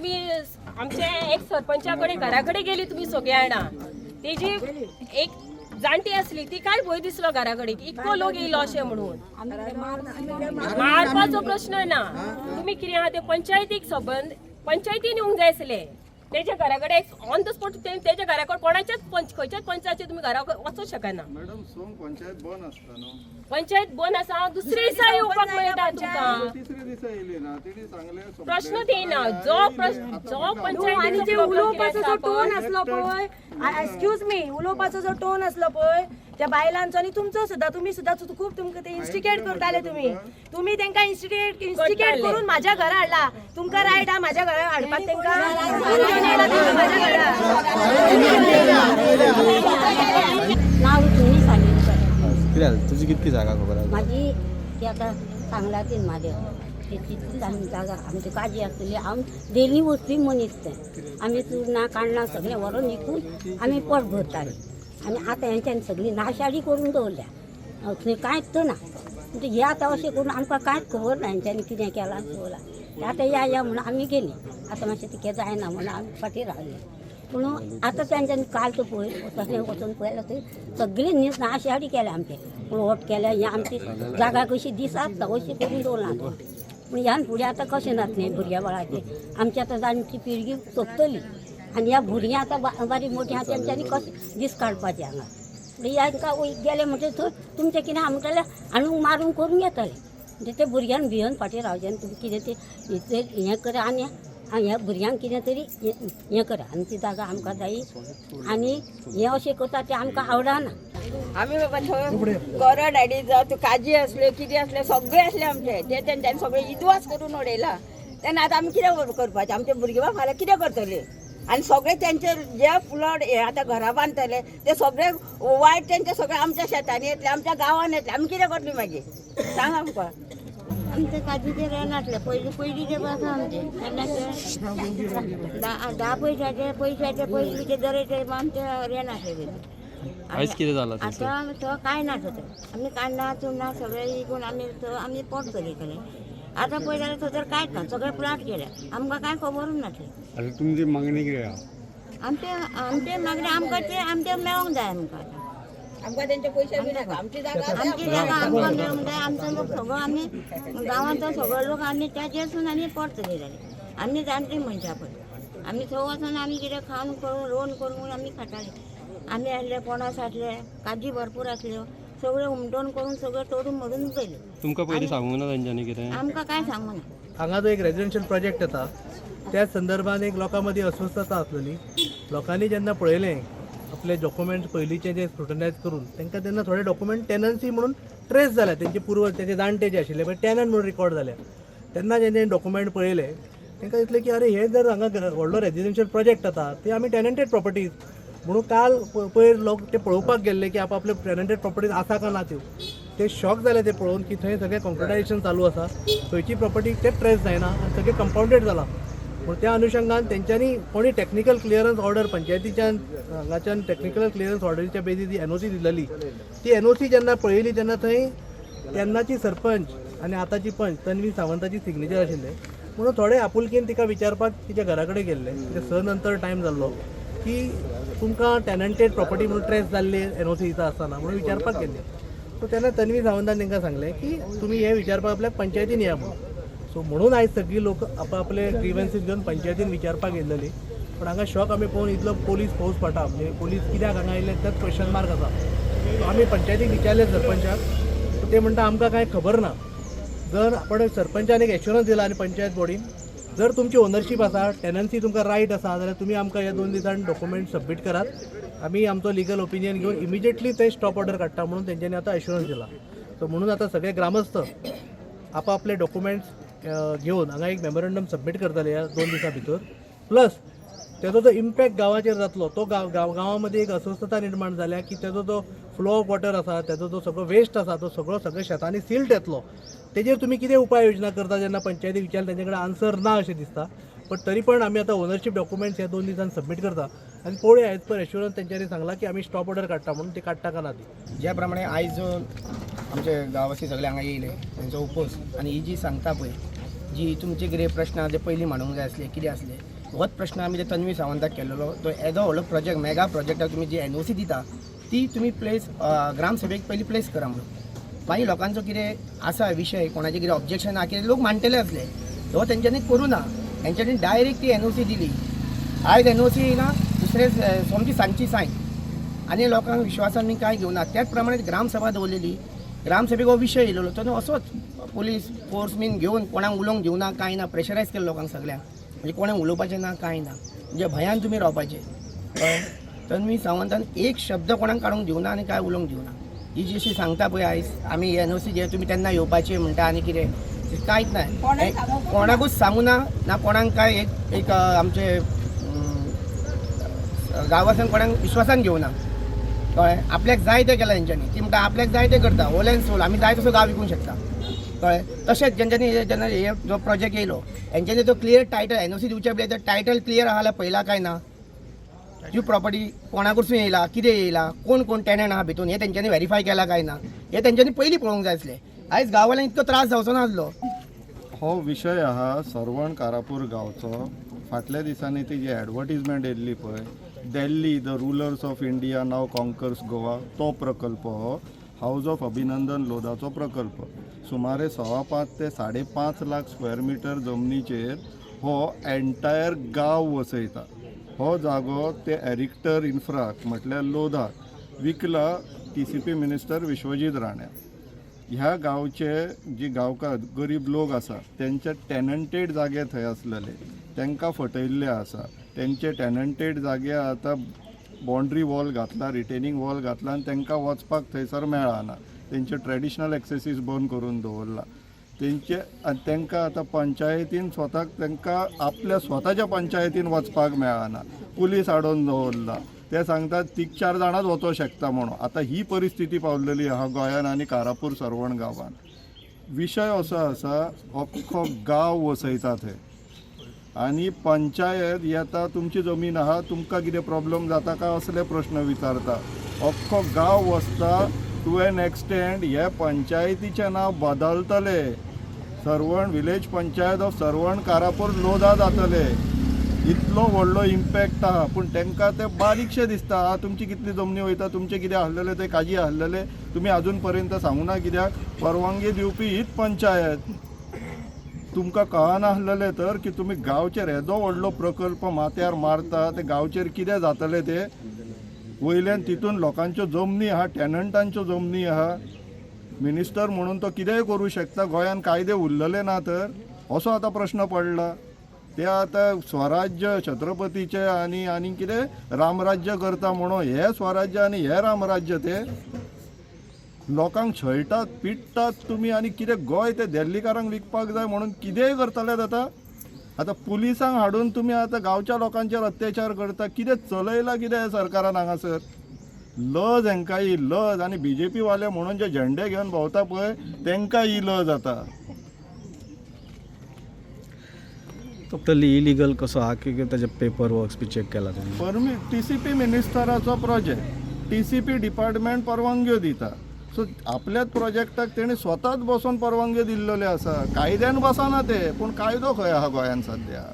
तुम्ही आमच्या एक सरपंचाकडे घराकडे गेली तुम्ही सगळे जाणा तेजी एक जाणटी असली ती काय भंय दिसलो घराकडे इतको लोक येयलो अशें म्हणून मारपाचो प्रश्न ना तुम्ही कितें आहा ते पंचायतीक संबंध पंचायतीन येवंक जाय आसले तेच्या घराकडे ऑन द स्पॉट तेच्या घराकडे कोणाच्याच खंयच्याच पंचायतीचे तुम्ही घरा वचूंक शकना मॅडम सोम पंचायत बंद आसता न्हू पंचायत बंद आसा दुसरे दिसा येवपाक मेळटा तुमकां तिसरे दिसा येयली ना तेणी सांगले प्रश्न ते ना जो पंचायत आणि ते उलोवपाचो जो टोन असलो पळय एक्सक्यूज मी उलोवपाचो जो टोन असलो पळय त्या बायलांचो आणि तुमचो सुद्धा तुम्ही सुद्धा खूप तुमकां ते इन्स्टिगेट करताले तुम्ही तांकां इन्स्टिगेट करून माझ्या घरा हाडला तुमकां रायट हा माझ्या घरा हाडपाक तांकां माझ्या घरा नाव तुम्ही सांगितलं कित्याक तुजी कितली जागा खबर आसा माझी ती आता सांगलातीन म्हादेव त्याची जागा आमची काजी आसतली हांव डेली वचपी मनीस तें आमी चुरणां काण्णां सगळें व्हरून विकून आमी पोट भरतालीं आनी आतां हेंच्यांनी सगळी नाशाडी करून दवरल्या थंय कांयच ना म्हणजे हे आतां अशें करून आमकां कांयच खबर ना हेंच्यांनी कितें केलां शिवलां आतां या म्हणून आमी गेलीं आतां मातशें तिके जायना म्हणून आमी फाटीं रावलीं म्हणून आतां तेंच्यांनी काल तो पळय तशें वचून पळयलें थंय सगळी न्हीज नाशाडी केल्या आमचे प्लॉट केल्या हें आमची जागा कशी दीस आसता अशी करून दवरला पूण ह्यान फुडें आतां कशें जातलें भुरग्या बाळाचें आमची आतां जाणटी पिळगी सोंपतली आनी ह्या भुरग्यां आतां बारीक मोठीं आहा तेंच्यांनी कशें दीस काडपाचें हांगा ह्यांकां गेले म्हणजे थंय तुमचें कितें म्हणटालें हाडून मारून करून घेताले म्हणजे ते भुरग्यांक भियोन फाटीं रावचें आनी तुमी कितें तें हें करा आनी ह्या भुरग्यांक कितें तरी हें करा आमची जागा आमकां जायी आनी हें अशें करता तें आमकां आवडना आम्ही बाबा थंय गरड हाडी जावं काजी असले कितें असले सगळे असले आमचे ते तेंच्यांनी सगळे इदवास करून उडयला तेन्ना आतां आमी कितें करपाचें आमचे भुरगे बाबा फाल्यां कितें करतले आनी सगळे तेंचे जे प्लॉट हे आतां घरा बांदतले ते सगळे वायट तेंचे सगळे आमच्या शेतांनी येतले आमच्या गांवांत येतले आमी कितें करतली मागीर सांग आमकां आमचे काजूचे रेन आसले पयलींचे आसा आमचे धा पयशाचे पयलींचे दरेचे आमचे रेन आसले आयज कितें जालां आतां तो कांय ना थंय आमी काण्णां चुन्नां सगळें विकून आमी पोट चलयतले आतां पळय जाल्यार थंय तर कांयच ना सगळे प्लाट केले आमकां कांय खबरूच नासलें आतां तुमची मागणी कितें आहा आमचे मागणी आमकां मेळोंक जाय आमकां आमकां तेंचे पयशे बी नाका आमची जागा आमकां मेळोंक जाय आमचो लोक सगळो आमी गांवांचो सगळो लोक आमी त्याचेरसून आमी पोट चलयताले आमी जाणटी मनशां पळय आमी थंय वचून आमी कितें खावन करून रोवन करून आमी खाताले आमी आसले पणस आसले काजी भरपूर आसल्यो सगळें हुमटोवन करून सगळें तोडून मोडून उडयलें तुमकां पयलीं सांगूंक ना तेंच्यांनी कितें आमकां कांय सांगूं ना हांगा जो एक रेजिडेन्शियल प्रोजेक्ट येता त्या संदर्भात एक लोकां मदीं अस्वस्थता आसलेली लोकांनी जेन्ना पळयलें आपले डॉक्युमेंट्स पयलींचे जे स्क्रुटनायज करून तांकां तेन्ना थोडे डॉक्युमेंट टेनन्सी म्हणून ट्रेस जाल्या तेंचे पूर्वज तेंचे जाणटे जे आशिल्ले पळय टेनंट म्हणून रिकॉर्ड जाल्या तेन्ना जेन्ना डॉक्युमेंट पळयले तांकां दिसलें की अरे हे जर हांगा व्हडलो रेजिडेन्शियल प्रोजेक्ट जाता ते आमी टेनंटेड प्रॉपर्टीज म्हणून काल पयर लोक ते पळोवपाक गेल्ले की आपले टेनंटेड प्रॉपर्टीज आसा काय ना त्यो ते शॉक जाले ते पळोवन की थंय सगळें कॉन्क्रिटायझेशन चालू आसा खंयची प्रॉपर्टी ते ट्रेस जायना आनी सगळें कंपाउंडेड जाला पूण त्या अनुशंगान तेंच्यांनी कोणी टेक्निकल क्लियरन्स ऑर्डर पंचायतीच्यान हांगाच्यान टेक्निकल क्लियरन्स ऑर्डरीच्या बेजीस जी एनओसी दिलेली ती एनओसी जेन्ना पळयली तेन्ना थंय तेन्नाची सरपंच आनी आतांची पंच तन्वी सावंताची सिग्नेचर आशिल्ले म्हणून थोडे आपुलकीन तिका विचारपाक तिच्या घरा कडेन गेल्ले ते स नंतर टायम जाल्लो की तुमकां टेनंटेड प्रॉपर्टी म्हणून ट्रेस जाल्ली एनओसी दिता आसतना म्हणून विचारपाक गेल्ले सो तेन्ना तन्वी सावंतान तांकां सांगलें की तुमी हे विचारपाक आपल्याक पंचायतीन या म्हणून सो म्हणून आयज सगळीं लोक आपले ग्रीवन्सीस घेवन पंचायतीन विचारपाक येयलेली पण हांगा शॉक आमी पळोवन इतलो पोलीस पावस पडटा म्हणजे पोलीस कित्याक हांगा येयले त्याच क्वेश्चन मार्क आसा सो आमी पंचायतीक विचारले सरपंचाक ते म्हणटा आमकां कांय खबर ना जर आपण सरपंचान एक एश्युरन्स दिला आनी पंचायत बॉडीन जर तुमची ओनरशीप आसा टेनन्सी तुमकां रायट आसा जाल्यार तुमी आमकां ह्या 2 दिसांनी डॉक्युमेंट सबमीट करात आमी आमचो लिगल ओपिनियन घेवन इमिजिएटली ते स्टॉप ऑर्डर काडटा म्हणून तेंच्यांनी आतां एश्युरन्स दिला सो म्हणून आतां सगळे ग्रामस्थ आपले डॉक्युमेंट्स घेवन हांगा एक मेमोरंडम सबमीट करतले ह्या 2 दिसां भितर प्लस तेजो जो इम्पॅक्ट गांवाचेर जातलो तो गांवा मदीं एक अस्वस्थता निर्माण जाल्या की तेजो जो फ्लो ऑफ वॉटर आसा तेजो जो सगळो वेस्ट आसा तो सगळ्या शेतांनी सिल्ट येतलो तेजेर तुमी कितें उपाय योजना करता जेन्ना पंचायती विचारलें तेंचे कडेन आन्सर ना अशें दिसता पण तरी पण आमी आतां ओनरशीप डॉक्युमेंट्स ह्या 2 दिसांनी सबमीट करता आनी पळोवया एज पर एश्युरन्स तेंच्यांनी सांगलां की आमी स्टॉप ऑर्डर काडटा म्हणून ती काडटा काय ना ती ज्या प्रमाणे आयज आमचे गांवासी सगळे हांगा येयले तेंचो उपोस आनी ही जी सांगता पळय जी तुमचे कितें प्रश्न जे पयलीं मांडूंक जाय आसले कितें आसले होच प्रश्न आमी ते तन्वी सावंताक केलेलो. तो येदो व्हडलो प्रोजेक्ट मेगा प्रोजेक्टाक तुमी जी NOC दिता ती तुमी प्लेस ग्रामसभेक पयली प्लेस करा म्हणून. मागीर लोकांचो कितें आसा विशय, कोणाचें कितें ऑब्जेक्शन आहा, कितें लोक मांडटले असले, तो तेंच्यांनी करूं ना. तेंच्यांनी डायरेक्ट ती NOC दिली. आयज NOC येयना, दुसरे सोमती सांजची सायन, आनी लोकांक विश्वासान मी कांय घेवना. त्याच प्रमाणे ग्रामसभा दवरलेली. ग्रामसभेक हो विशय येयलो, तो असोच पुलीस फोर्स बीन घेवन कोणाक उलोवंक दिवना, कांय ना. प्रेशरायज केलं लोकांक सगळ्यांक, म्हणजे कोणाक उलोवपाचें ना, कांय ना. म्हणजे भयान तुमी रावपाचें. तन्वी सावंतान एक शब्द कोणाक काडूंक दिवना आनी कांय उलोवंक दिवना. ही जी अशी सांगता पळय आयज आमी NOC जे तुमी तेन्ना येवपाचें म्हणटा आनी कितें, कांयच ना. कोणाकूच सांगू ना कोणाक काय. एक आमचे गांवांतल्यान कोणाक विश्वासान घेवना. कळ्ळें. आपल्याक जाय तें केलां तेंच्यांनी. ती म्हणटा आपल्याक जाय तें करता, होल एंड सोल. आमी जाय तसो गांव विकूंक शकता. कळ्ळें. तशेंच जेंच्यांनी जेन्ना हे जो प्रोजेक्ट येयलो हेंच्यांनी तो क्लियर टायटल NOC दिवचे पयलीं तो टायटल क्लियर आहा जाल्यार पयला काय ना. जी प्रॉपर्टी कोणा कडसून येयला, कितें येयला, कोण कोण टेनंट आहा भितून, हे तेंच्यांनी व्हेरीफाय केला काय ना, हे तेंच्यांनी पयलीं पळोवंक जाय आसलें. आयज गांववाल्यांक इतको त्रास जावचो नासलो. हो विशय आहा सरवण कारापूर गांवचो. फाटल्या दिसांनी ती जी एडवर्टिजमेंट येयल्ली पळय, Delhi the rulers of India now conquers Goa, तो प्रकल्प हो हाऊस ऑफ अभिनंदन लोधाचो प्रकल्प. सुमारे 5.25 ते 5.5 लाख स्क्वेअर मिटर जमनीचेर हो एंटायर गांव वसयता. हो जागो ते एरिक्टर इन्फ्राक म्हटल्यार लोधाक विकला TCP मिनिस्टर विश्वजीत राणे. ह्या गांवचे जी गांवकार गरीब लोक आसा तेंचे टेनंटेड जागे थंय आसलेले, तांकां फटयल्ले आसा. तेंचे टेनंटेड जागे आतां बाउंड्री वॉल घातला, रिटेनिंग वॉल घातला आनी तांकां वचपाक थंयसर मेळना. तेंचे ट्रेडिशनल एक्सेसीस बंद करून दवरला. तांकां आतां पंचायतीन स्वताक तांकां आपल्या स्वताच्या पंचायतीन वचपाक मेळना. पुलीस हाडून दवरला. ते सांगतात 3-4 जाणांच वचों शकता म्हणून. आतां ही परिस्थिती पावलेली आहा गोंयान आनी कारापूर सरवण गांवान. विशय असो आसा, अख्खो गांव वसयता थंय आनी पंचायत येता, तुमची जमीन आहा, तुमकां कितें प्रॉब्लम जाता काय असले प्रश्न विचारता. अख्खो गांव वचता. टू एन एक्सटेंड हे पंचायतीचें नांव बदलतले. सरवण विलेज पंचायत ऑफ सरवण कारापूर लोधा जातले. इतलो व्हडलो इम्पॅक्ट आहा. पूण तांकां ते बारीकशे दिसता. तुमची कितली जमनी वयता, तुमचे कितें आहलेले ते काजी आहलेले तुमी आजून पर्यंत सांगूना. कित्याक परवानगी दिवपी हीच पंचायत. तुमकां कळना आहलेले तर की तुमी गांवचेर येदो व्हडलो प्रकल्प माथ्यार मारता, ते गांवचेर कितें जातले ते. वयल्यान तितून लोकांच्यो जमनी आहा, टेनंटांच्यो जमनी आहा. मिनिस्टर म्हणून तो कितेंय करूं शकता. गोंयान कायदे उरलेले ना तर असो आतां प्रश्न पडला. ते आतां स्वराज्य छत्रपतीचे आनी कितें रामराज्य करता म्हणून हे स्वराज्य आनी हे रामराज्य ते लोकांक छळटात, पिट्टात तुमी. आनी कितें गोंय ते दिल्लीकारांक विकपाक जाय म्हणून कितेंय करतले जाता. आतां पुलिसांक हाडून तुमी आतां गांवच्या लोकांचेर अत्याचार करता. कितें चलयला कितें हे सरकारान हांगासर. लज हांकां ही लज. आनी BJP वाले म्हणून जे झेंडे घेवन भोंवता पळय तांकां ही लज आता. टोटली इलिगल कसो आहा की ताजे पेपर वर्क्स बी चेक केला तुम्ही? TCP मिनिस्टराचो प्रोजेक्ट, TCP डिपार्टमेंट परवानग्यो दिता. सो आपल्याच प्रोजेक्टाक तेणी स्वताच बसून परवानग्यो दिल्लेल्यो आसा. कायद्यान बसना ते, पूण कायदो खंय आहा गोंयान सद्याक.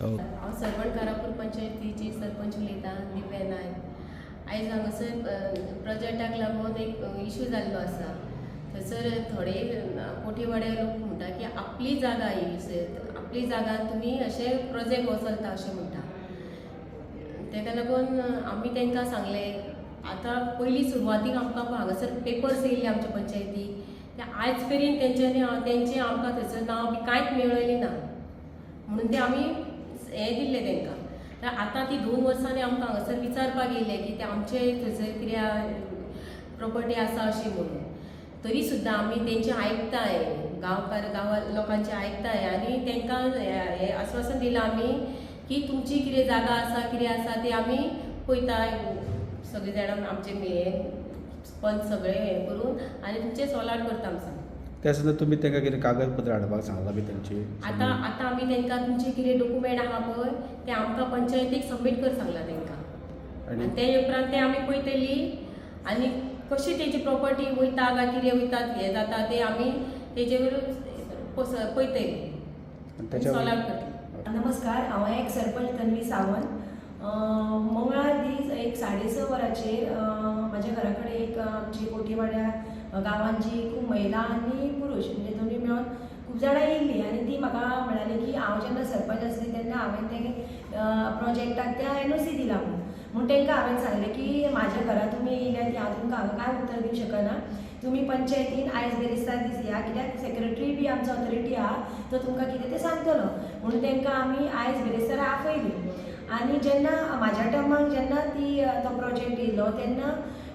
हांव सरवण कारापूर पंचायतीची सरपंच उलयतां, दिव्या नायक. आयज हांगासर प्रोजेक्टाक लागून एक इशू जाल्लो आसा. थंयसर थोडे कोठीवाडे लोक म्हणटा की आपली जागा ही, आपली जागा तुमी अशे प्रोजेक्ट हो चलता अशें म्हणटा. ताका लागून आमी तांकां सांगलें. आतां पयलीं सुरवातीक आमकां हांगासर पेपर्स येयल्ले आमच्या पंचायतीक, ते आयज मेरेन तेंचें आमकां थंयसर नांव बी कांयच मेळयलें ना म्हणून ते आमी हें दिल्लें तांकां. तर आतां ती 2 वर्सांनी आमकां हांगासर विचारपाक येयलें की ते आमचे थंयसर कितें प्रॉपर्टी आसा अशी म्हणून. तरी सुद्दां आमी तेंचें आयकताय, गांवा लोकांचें आयकताय आनी तांकां हें आश्वासन दिलां आमी की तुमची कितें जागा आसा, कितें आसा ते आमी पळयताय. सगळे जाणां आमचे पंच सगळे हें करून आनी तुमचें सॉल्व आउट करता आमी सांग. त्या सुद्दां तुमी तांकां कितें कागदपत्र हाडपाक सांगला बी तेंची? आतां आमी तांकां तुमचे कितें डॉक्युमेंट आहा पळय ते आमकां पंचायतीक सबमीट कर सांगलां तांकां. आनी ते उपरांत ते आमी पळयतली आनी कशी तेजी प्रॉपर्टी वयता काय कितें वयता हें जाता ते आमी तेजेर पळयतली. सॉल्व आउट करतली. नमस्कार, हांव एक सरपंच तन्वी सावंत. मंगळार दीस एक 6:30 वरांचेर म्हाज्या घरा कडेन एक आमची कोठीवाड्या गांवांची खूब महिला आनी पुरुश म्हणजे दोनूय मेळून खूब जाणां येयल्लीं आनी ती म्हाका म्हणाली की हांव जेन्ना सरपंच आसली तेन्ना हांवें ते प्रोजेक्टाक त्या NOC दिला म्हणून तांकां हांवें सांगलें की म्हाज्या घरा तुमी येयल्या ती हांव तुमकां हांगा कांय उतर दिवंक शकना. तुमी पंचायतीन आयज बेरेस्तार दीस या, कित्याक सेक्रेटरी बी आमचो ऑथॉरिटी आहा तो तुमकां कितें तें सांगतलो म्हणून तांकां आमी आयज बेरेस्तार आपयली. आनी जेन्ना म्हाज्या टर्माक जेन्ना तो प्रोजेक्ट येयलो तेन्ना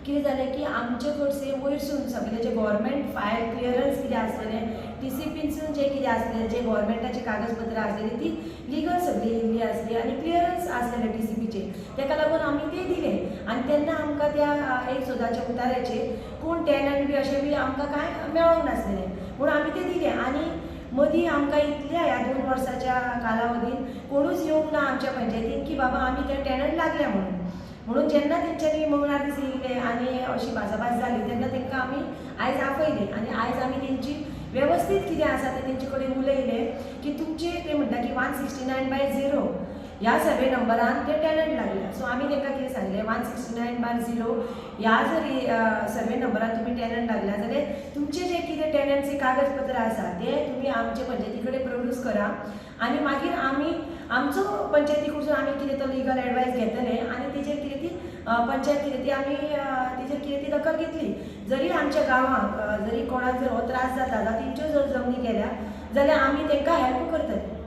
कितें जालें की आमचे कडचे वयरसून सगळें जे गव्हर्मेंट फायल क्लियरन्स कितें आसलेलें TCPसून जें कितें आसलें जे गव्हर्मेंटाची कागजपत्रां आसलेलीं ती लिगल सगळी येयल्ली आसली आनी क्लियरन्स आसलेले TCPचे. ताका लागून आमी ते दिले आनी तेन्ना आमकां त्या एक सोदाच्या उतार्याचेर कोण टॅनंट बी अशें बी आमकां कांय मेळोंक नासलेलें म्हणून आमी ते दिले. आनी मदीं आमकां इतल्या ह्या 2 वर्साच्या कालावधीन कोणूच येवंक ना आमच्या पंचायतीन की बाबा आमी ते टॅनंट लागल्या म्हणून जेन्ना तेंच्यांनी मंगळार दीस येयले आनी अशी भासाभास जाली तेन्ना तांकां आमी आयज आपयले आनी आयज आमी तेंची वेवस्थीत कितें आसा तें तेंचे कडेन उलयले की तुमचे ते म्हणटा की 169/0 ह्या सर्वे नंबरान ते टॅनंट लागल्या. सो आमी तांकां कितें सांगलें 169/0 ह्या जर सर्वे नंबरान तुमी टॅनंट लागल्या जाल्यार तुमचे जे कितें टॅनंटचे कागजपत्र आसा ते तुमी आमचे पंचायती कडेन प्रोड्यूस करा आनी मागीर आमी आमचो पंचायती कडसून आमी कितें तो लिगल एडवायस घेतले आनी तेजेर कितें ती पंचायत कितें ती आमी तेजेर कितें ती दखल घेतली. जरी आमच्या गांवांत जरी कोणाक जर हो त्रास जाता जाल्यार तेंच्यो जर जमनी गेल्या जाल्यार आमी तांकां हेल्प करतली.